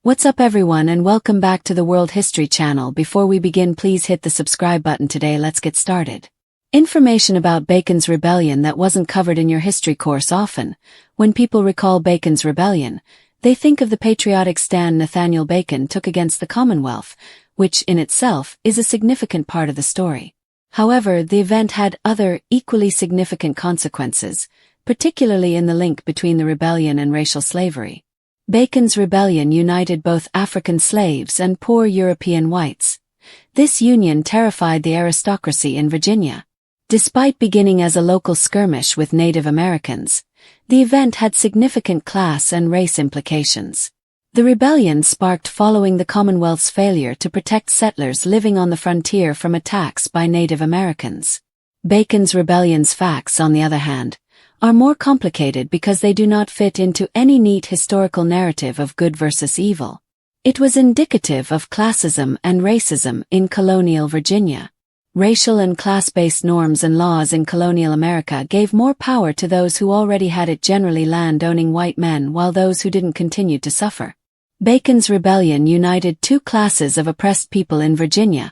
What's up everyone and welcome back to the World History Channel. Before we begin, please hit the subscribe button today. Let's get started. Information about Bacon's Rebellion that wasn't covered in your history course. Often, when people recall Bacon's Rebellion, they think of the patriotic stand Nathaniel Bacon took against the Commonwealth, which in itself is a significant part of the story. However, the event had other, equally significant consequences, particularly in the link between the rebellion and racial slavery. Bacon's rebellion united both African slaves and poor European whites. This union terrified the aristocracy in Virginia. Despite beginning as a local skirmish with Native Americans, the event had significant class and race implications. The rebellion sparked following the Commonwealth's failure to protect settlers living on the frontier from attacks by Native Americans. Bacon's rebellion's facts, on the other hand, are more complicated because they do not fit into any neat historical narrative of good versus evil. It was indicative of classism and racism in colonial Virginia. Racial and class-based norms and laws in colonial America gave more power to those who already had it, generally land-owning white men, while those who didn't continued to suffer. Bacon's rebellion united two classes of oppressed people in Virginia,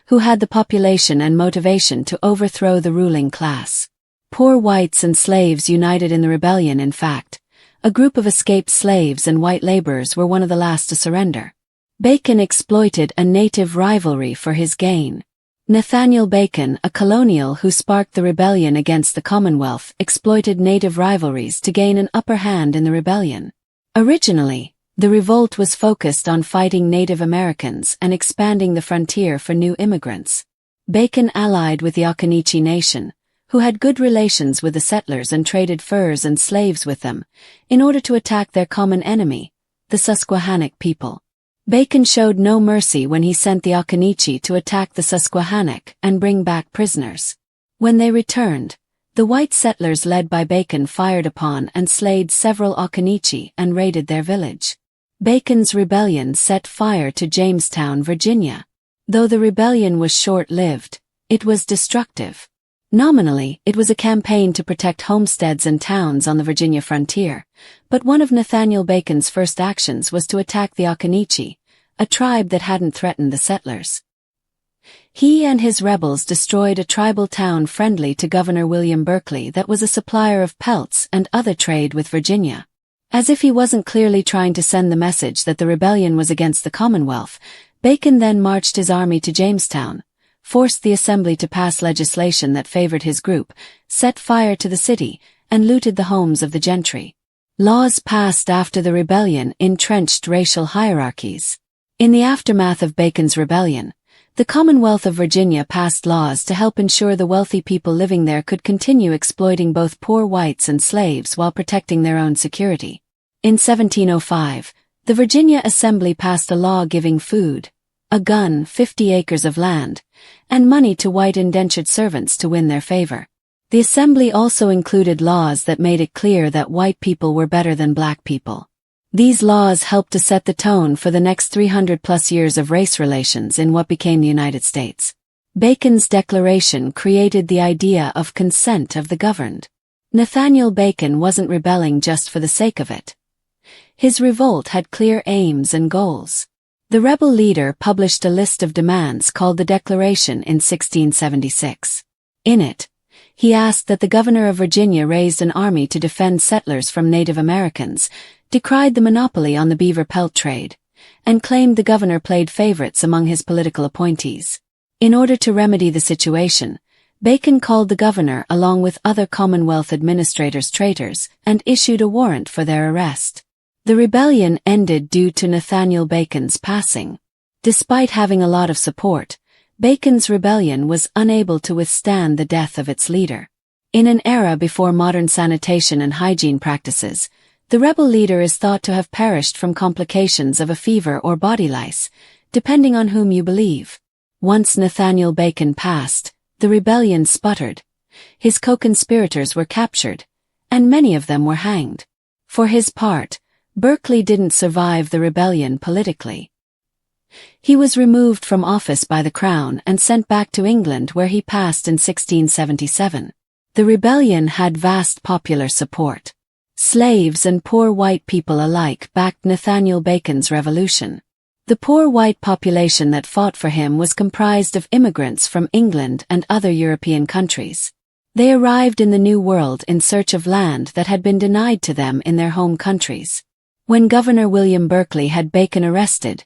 who had the population and motivation to overthrow the ruling class. Poor whites and slaves united in the rebellion. In fact, a group of escaped slaves and white laborers were one of the last to surrender. Bacon exploited a native rivalry for his gain. Nathaniel Bacon, a colonial who sparked the rebellion against the Commonwealth, exploited native rivalries to gain an upper hand in the rebellion. Originally, the revolt was focused on fighting Native Americans and expanding the frontier for new immigrants. Bacon allied with the Occaneechi Nation, who had good relations with the settlers and traded furs and slaves with them, in order to attack their common enemy, the Susquehannock people. Bacon showed no mercy when he sent the Occaneechi to attack the Susquehannock and bring back prisoners. When they returned, the white settlers led by Bacon fired upon and slayed several Occaneechi and raided their village. Bacon's rebellion set fire to Jamestown, Virginia. Though the rebellion was short-lived, it was destructive. Nominally, it was a campaign to protect homesteads and towns on the Virginia frontier, but one of Nathaniel Bacon's first actions was to attack the Occaneechi, a tribe that hadn't threatened the settlers. He and his rebels destroyed a tribal town friendly to Governor William Berkeley that was a supplier of pelts and other trade with Virginia. As if he wasn't clearly trying to send the message that the rebellion was against the Commonwealth, Bacon then marched his army to Jamestown, forced the assembly to pass legislation that favored his group, set fire to the city, and looted the homes of the gentry. Laws passed after the rebellion entrenched racial hierarchies. In the aftermath of Bacon's rebellion, the Commonwealth of Virginia passed laws to help ensure the wealthy people living there could continue exploiting both poor whites and slaves while protecting their own security. In 1705, the Virginia Assembly passed a law giving food, a gun, 50 acres of land, and money to white indentured servants to win their favor. The Assembly also included laws that made it clear that white people were better than black people. These laws helped to set the tone for the next 300+ years of race relations in what became the United States. Bacon's declaration created the idea of consent of the governed. Nathaniel Bacon wasn't rebelling just for the sake of it. His revolt had clear aims and goals. The rebel leader published a list of demands called the Declaration in 1676. In it, he asked that the governor of Virginia raise an army to defend settlers from Native Americans, decried the monopoly on the beaver pelt trade, and claimed the governor played favorites among his political appointees. In order to remedy the situation, Bacon called the governor along with other Commonwealth administrators traitors and issued a warrant for their arrest. The rebellion ended due to Nathaniel Bacon's passing. Despite having a lot of support, Bacon's rebellion was unable to withstand the death of its leader. In an era before modern sanitation and hygiene practices, the rebel leader is thought to have perished from complications of a fever or body lice, depending on whom you believe. Once Nathaniel Bacon passed, the rebellion sputtered. His co-conspirators were captured, and many of them were hanged. For his part, Berkeley didn't survive the rebellion politically. He was removed from office by the Crown and sent back to England, where he passed in 1677. The rebellion had vast popular support. Slaves and poor white people alike backed Nathaniel Bacon's revolution. The poor white population that fought for him was comprised of immigrants from England and other European countries. They arrived in the New World in search of land that had been denied to them in their home countries. When Governor William Berkeley had Bacon arrested,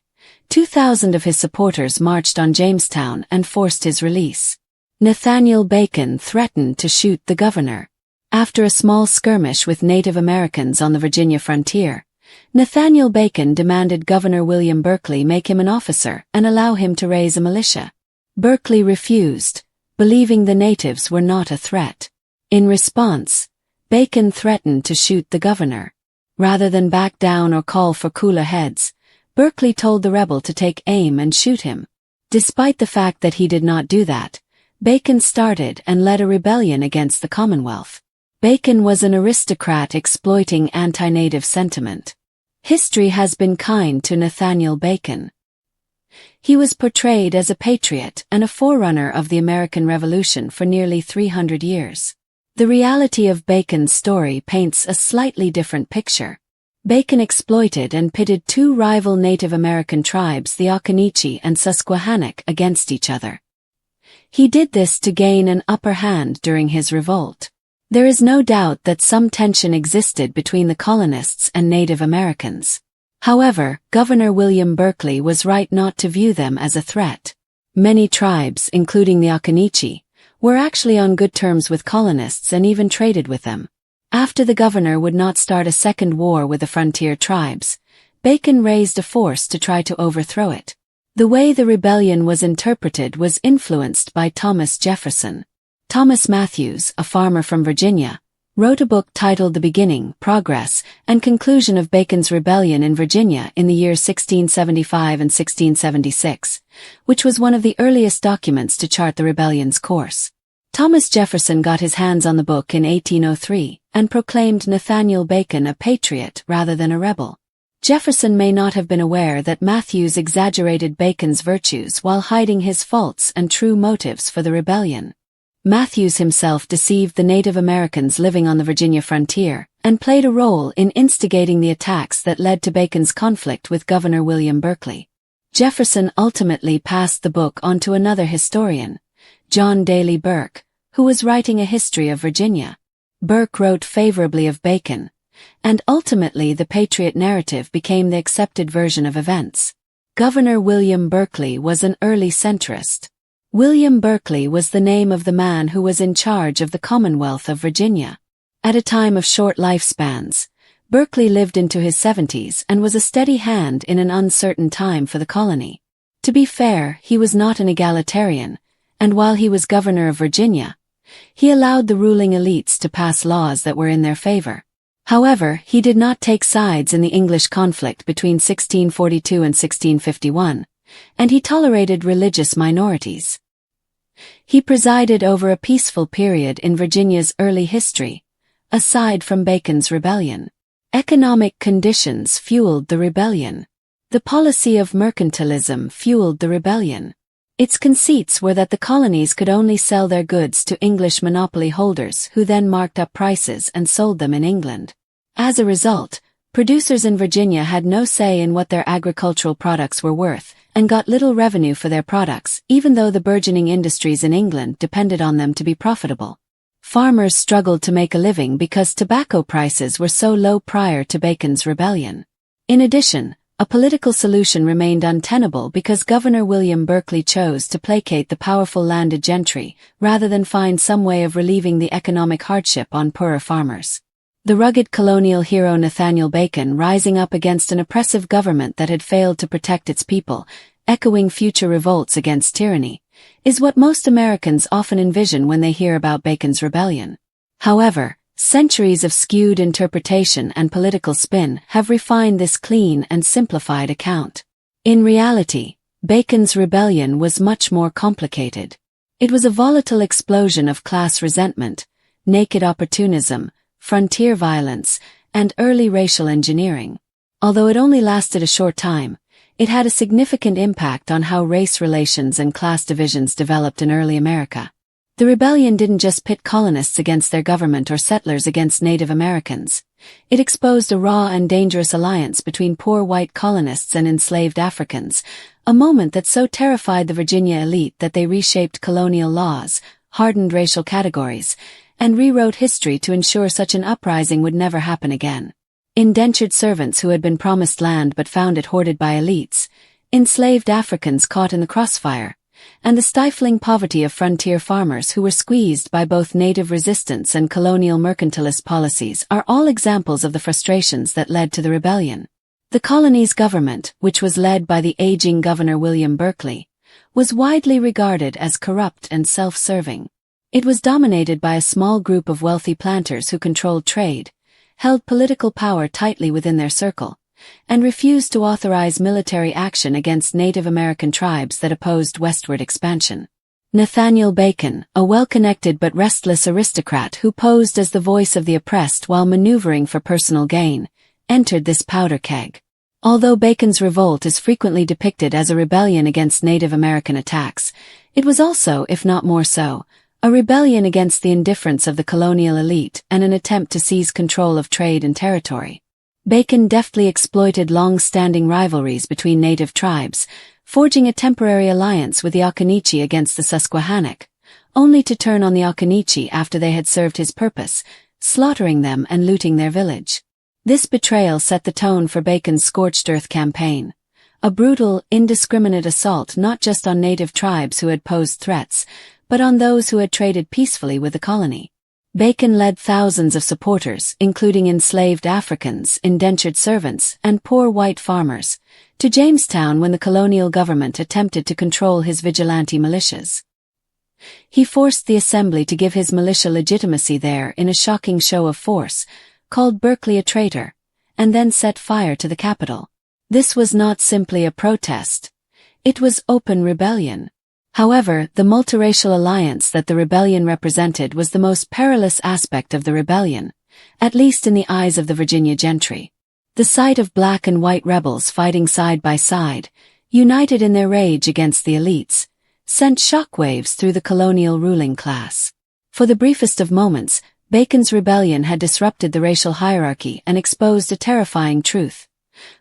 2,000 of his supporters marched on Jamestown and forced his release. Nathaniel Bacon threatened to shoot the governor. After a small skirmish with Native Americans on the Virginia frontier, Nathaniel Bacon demanded Governor William Berkeley make him an officer and allow him to raise a militia. Berkeley refused, believing the natives were not a threat. In response, Bacon threatened to shoot the governor. Rather than back down or call for cooler heads, Berkeley told the rebel to take aim and shoot him. Despite the fact that he did not do that, Bacon started and led a rebellion against the Commonwealth. Bacon was an aristocrat exploiting anti-native sentiment. History has been kind to Nathaniel Bacon. He was portrayed as a patriot and a forerunner of the American Revolution for nearly 300 years. The reality of Bacon's story paints a slightly different picture. Bacon exploited and pitted two rival Native American tribes, the Occaneechi and Susquehannock, against each other. He did this to gain an upper hand during his revolt. There is no doubt that some tension existed between the colonists and Native Americans. However, Governor William Berkeley was right not to view them as a threat. Many tribes, including the Occaneechi, were actually on good terms with colonists and even traded with them. After the governor would not start a second war with the frontier tribes, Bacon raised a force to try to overthrow it. The way the rebellion was interpreted was influenced by Thomas Jefferson. Thomas Matthews, a farmer from Virginia, wrote a book titled The Beginning, Progress, and Conclusion of Bacon's Rebellion in Virginia in the years 1675 and 1676, which was one of the earliest documents to chart the rebellion's course. Thomas Jefferson got his hands on the book in 1803 and proclaimed Nathaniel Bacon a patriot rather than a rebel. Jefferson may not have been aware that Matthews exaggerated Bacon's virtues while hiding his faults and true motives for the rebellion. Matthews himself deceived the Native Americans living on the Virginia frontier and played a role in instigating the attacks that led to Bacon's conflict with Governor William Berkeley. Jefferson ultimately passed the book on to another historian, John Daly Burke, who was writing a history of Virginia. Burke wrote favorably of Bacon, and ultimately the Patriot narrative became the accepted version of events. Governor William Berkeley was an early centrist. William Berkeley was the name of the man who was in charge of the Commonwealth of Virginia. At a time of short lifespans, Berkeley lived into his 70s and was a steady hand in an uncertain time for the colony. To be fair, he was not an egalitarian, and while he was governor of Virginia, he allowed the ruling elites to pass laws that were in their favor. However, he did not take sides in the English conflict between 1642 and 1651, and he tolerated religious minorities. He presided over a peaceful period in Virginia's early history, aside from Bacon's rebellion. Economic conditions fueled the rebellion. The policy of mercantilism fueled the rebellion. Its conceits were that the colonies could only sell their goods to English monopoly holders who then marked up prices and sold them in England. As a result, producers in Virginia had no say in what their agricultural products were worth, and got little revenue for their products, even though the burgeoning industries in England depended on them to be profitable. Farmers struggled to make a living because tobacco prices were so low prior to Bacon's rebellion. In addition, a political solution remained untenable because Governor William Berkeley chose to placate the powerful landed gentry rather than find some way of relieving the economic hardship on poorer farmers. The rugged colonial hero Nathaniel Bacon rising up against an oppressive government that had failed to protect its people, echoing future revolts against tyranny, is what most Americans often envision when they hear about Bacon's rebellion. However, centuries of skewed interpretation and political spin have refined this clean and simplified account. In reality, Bacon's rebellion was much more complicated. It was a volatile explosion of class resentment, naked opportunism, frontier violence, and early racial engineering. Although it only lasted a short time, it had a significant impact on how race relations and class divisions developed in early America. The rebellion didn't just pit colonists against their government or settlers against Native Americans. It exposed a raw and dangerous alliance between poor white colonists and enslaved Africans, a moment that so terrified the Virginia elite that they reshaped colonial laws, hardened racial categories, and rewrote history to ensure such an uprising would never happen again. Indentured servants who had been promised land but found it hoarded by elites, enslaved Africans caught in the crossfire, and the stifling poverty of frontier farmers who were squeezed by both native resistance and colonial mercantilist policies are all examples of the frustrations that led to the rebellion. The colony's government, which was led by the aging Governor William Berkeley, was widely regarded as corrupt and self-serving. It was dominated by a small group of wealthy planters who controlled trade, held political power tightly within their circle, and refused to authorize military action against Native American tribes that opposed westward expansion. Nathaniel Bacon, a well-connected but restless aristocrat who posed as the voice of the oppressed while maneuvering for personal gain, entered this powder keg. Although Bacon's revolt is frequently depicted as a rebellion against Native American attacks, it was also, if not more so, a rebellion against the indifference of the colonial elite and an attempt to seize control of trade and territory. Bacon deftly exploited long-standing rivalries between native tribes, forging a temporary alliance with the Occaneechi against the Susquehannock, only to turn on the Occaneechi after they had served his purpose, slaughtering them and looting their village. This betrayal set the tone for Bacon's scorched earth campaign, a brutal, indiscriminate assault not just on native tribes who had posed threats, but on those who had traded peacefully with the colony. Bacon led thousands of supporters, including enslaved Africans, indentured servants, and poor white farmers, to Jamestown when the colonial government attempted to control his vigilante militias. He forced the assembly to give his militia legitimacy there in a shocking show of force, called Berkeley a traitor, and then set fire to the Capitol. This was not simply a protest. It was open rebellion. However, the multiracial alliance that the rebellion represented was the most perilous aspect of the rebellion, at least in the eyes of the Virginia gentry. The sight of black and white rebels fighting side by side, united in their rage against the elites, sent shockwaves through the colonial ruling class. For the briefest of moments, Bacon's rebellion had disrupted the racial hierarchy and exposed a terrifying truth.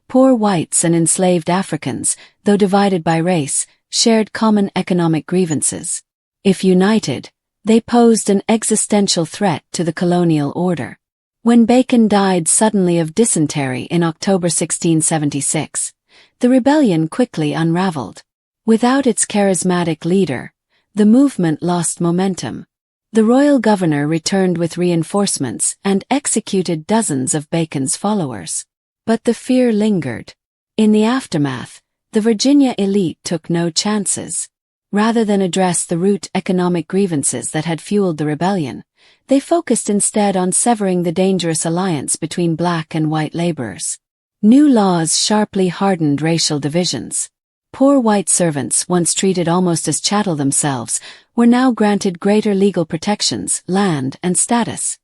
Poor whites and enslaved Africans, though divided by race, shared common economic grievances. If united, they posed an existential threat to the colonial order. When Bacon died suddenly of dysentery in October 1676, the rebellion quickly unraveled. Without its charismatic leader, the movement lost momentum. The royal governor returned with reinforcements and executed dozens of Bacon's followers. But the fear lingered. In the aftermath, the Virginia elite took no chances. Rather than address the root economic grievances that had fueled the rebellion, they focused instead on severing the dangerous alliance between black and white laborers. New laws sharply hardened racial divisions. Poor white servants, once treated almost as chattel themselves, were now granted greater legal protections, land, and status.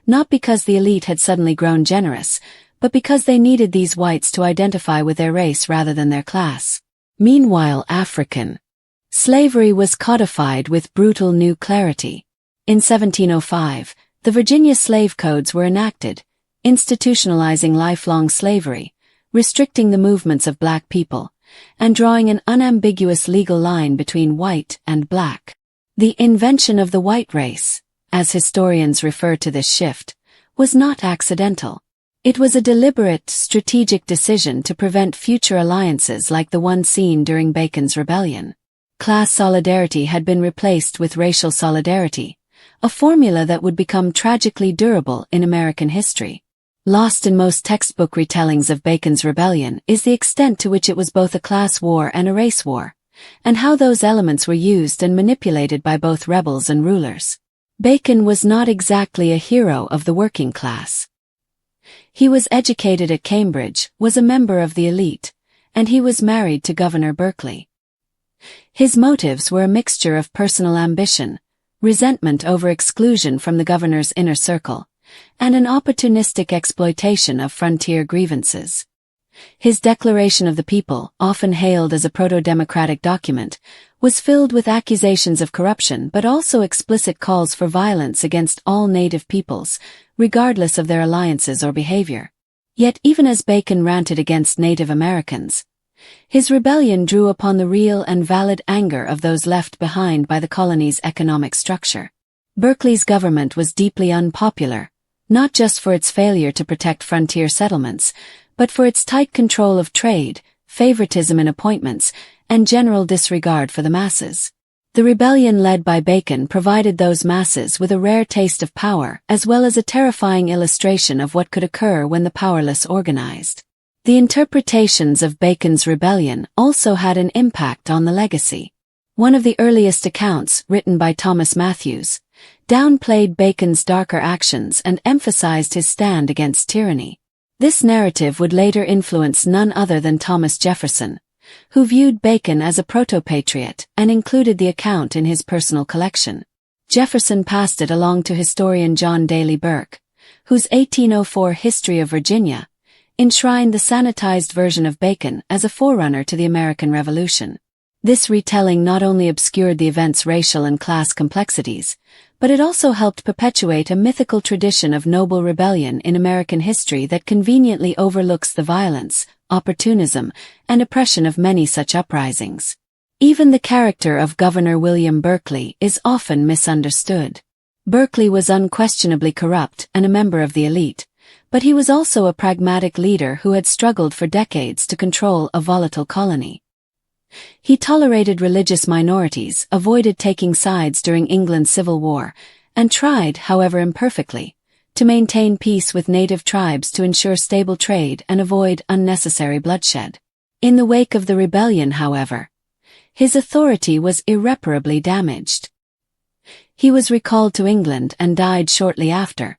Not because the elite had suddenly grown generous, but because they needed these whites to identify with their race rather than their class. Meanwhile, African slavery was codified with brutal new clarity. In 1705, the Virginia slave codes were enacted, institutionalizing lifelong slavery, restricting the movements of black people, and drawing an unambiguous legal line between white and black. The invention of the white race, as historians refer to this shift, was not accidental. It was a deliberate, strategic decision to prevent future alliances like the one seen during Bacon's rebellion. Class solidarity had been replaced with racial solidarity, a formula that would become tragically durable in American history. Lost in most textbook retellings of Bacon's rebellion is the extent to which it was both a class war and a race war, and how those elements were used and manipulated by both rebels and rulers. Bacon was not exactly a hero of the working class. He was educated at Cambridge, was a member of the elite, and he was married to Governor Berkeley. His motives were a mixture of personal ambition, resentment over exclusion from the governor's inner circle, and an opportunistic exploitation of frontier grievances. His Declaration of the People, often hailed as a proto-democratic document, was filled with accusations of corruption but also explicit calls for violence against all native peoples, regardless of their alliances or behavior. Yet even as Bacon ranted against Native Americans, his rebellion drew upon the real and valid anger of those left behind by the colony's economic structure. Berkeley's government was deeply unpopular, not just for its failure to protect frontier settlements, but for its tight control of trade, favoritism in appointments, and general disregard for the masses. The rebellion led by Bacon provided those masses with a rare taste of power as well as a terrifying illustration of what could occur when the powerless organized. The interpretations of Bacon's rebellion also had an impact on the legacy. One of the earliest accounts, written by Thomas Matthews, downplayed Bacon's darker actions and emphasized his stand against tyranny. This narrative would later influence none other than Thomas Jefferson, who viewed Bacon as a proto-patriot and included the account in his personal collection. Jefferson passed it along to historian John Daly Burke, whose 1804 History of Virginia enshrined the sanitized version of Bacon as a forerunner to the American Revolution. This retelling not only obscured the event's racial and class complexities, but it also helped perpetuate a mythical tradition of noble rebellion in American history that conveniently overlooks the violence, opportunism, and oppression of many such uprisings. Even the character of Governor William Berkeley is often misunderstood. Berkeley was unquestionably corrupt and a member of the elite, but he was also a pragmatic leader who had struggled for decades to control a volatile colony. He tolerated religious minorities, avoided taking sides during England's Civil War, and tried, however imperfectly, to maintain peace with native tribes to ensure stable trade and avoid unnecessary bloodshed. In the wake of the rebellion, however, his authority was irreparably damaged. He was recalled to England and died shortly after,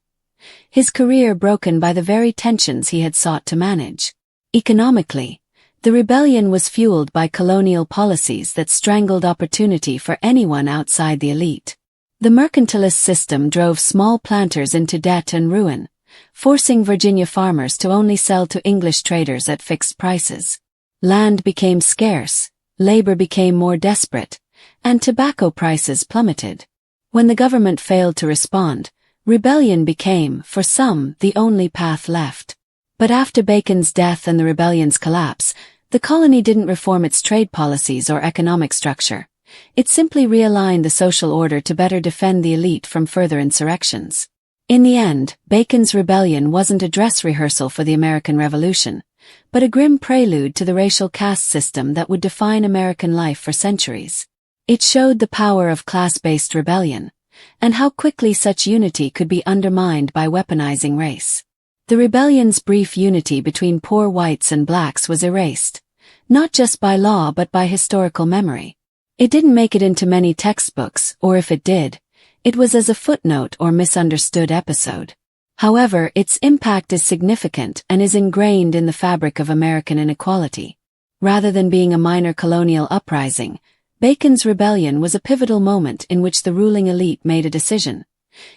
his career broken by the very tensions he had sought to manage. Economically, the rebellion was fueled by colonial policies that strangled opportunity for anyone outside the elite. The mercantilist system drove small planters into debt and ruin, forcing Virginia farmers to only sell to English traders at fixed prices. Land became scarce, labor became more desperate, and tobacco prices plummeted. When the government failed to respond, rebellion became, for some, the only path left. But after Bacon's death and the rebellion's collapse, the colony didn't reform its trade policies or economic structure. It simply realigned the social order to better defend the elite from further insurrections. In the end, Bacon's rebellion wasn't a dress rehearsal for the American Revolution, but a grim prelude to the racial caste system that would define American life for centuries. It showed the power of class-based rebellion, and how quickly such unity could be undermined by weaponizing race. The rebellion's brief unity between poor whites and blacks was erased, not just by law but by historical memory. It didn't make it into many textbooks, or if it did, it was as a footnote or misunderstood episode. However, its impact is significant and is ingrained in the fabric of American inequality. Rather than being a minor colonial uprising, Bacon's rebellion was a pivotal moment in which the ruling elite made a decision.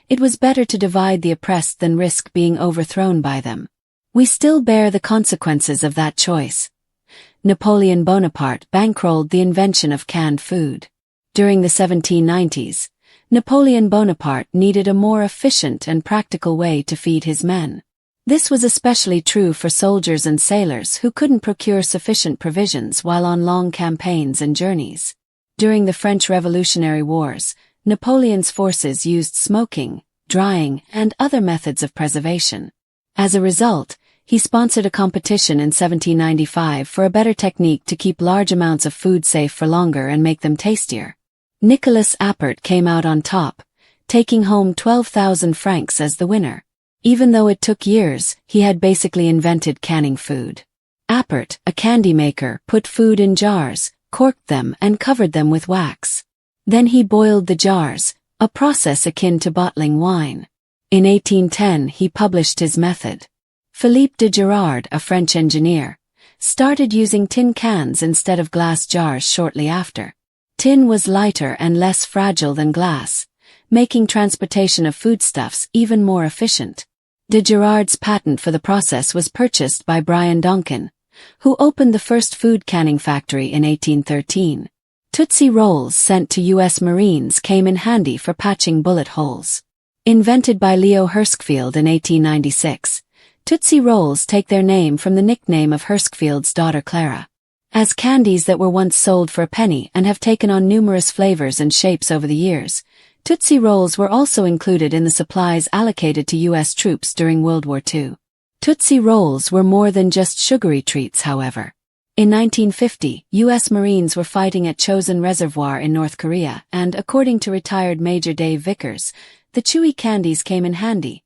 It was better to divide the oppressed than risk being overthrown by them. We still bear the consequences of that choice. Napoleon Bonaparte bankrolled the invention of canned food. During the 1790s, Napoleon Bonaparte needed a more efficient and practical way to feed his men. This was especially true for soldiers and sailors who couldn't procure sufficient provisions while on long campaigns and journeys. During the French Revolutionary Wars, Napoleon's forces used smoking, drying, and other methods of preservation. As a result, he sponsored a competition in 1795 for a better technique to keep large amounts of food safe for longer and make them tastier. Nicolas Appert came out on top, taking home 12,000 francs as the winner. Even though it took years, he had basically invented canning food. Appert, a candy maker, put food in jars, corked them and covered them with wax. Then he boiled the jars, a process akin to bottling wine. In 1810 he published his method. Philippe de Girard, a French engineer, started using tin cans instead of glass jars shortly after. Tin was lighter and less fragile than glass, making transportation of foodstuffs even more efficient. De Girard's patent for the process was purchased by Brian Donkin, who opened the first food canning factory in 1813. Tootsie Rolls sent to U.S. Marines came in handy for patching bullet holes. Invented by Leo Herskfield in 1896, Tootsie Rolls take their name from the nickname of Herskfield's daughter Clara. As candies that were once sold for a penny and have taken on numerous flavors and shapes over the years, Tootsie Rolls were also included in the supplies allocated to U.S. troops during World War II. Tootsie Rolls were more than just sugary treats, however. In 1950, U.S. Marines were fighting at Chosin Reservoir in North Korea, and according to retired Major Dave Vickers, the chewy candies came in handy,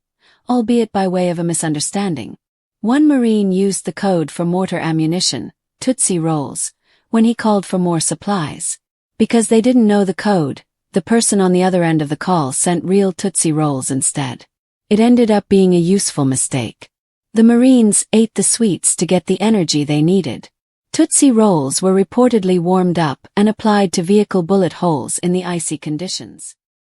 albeit by way of a misunderstanding. One Marine used the code for mortar ammunition, Tootsie Rolls, when he called for more supplies. Because they didn't know the code, the person on the other end of the call sent real Tootsie Rolls instead. It ended up being a useful mistake. The Marines ate the sweets to get the energy they needed. Tootsie Rolls were reportedly warmed up and applied to vehicle bullet holes in the icy conditions.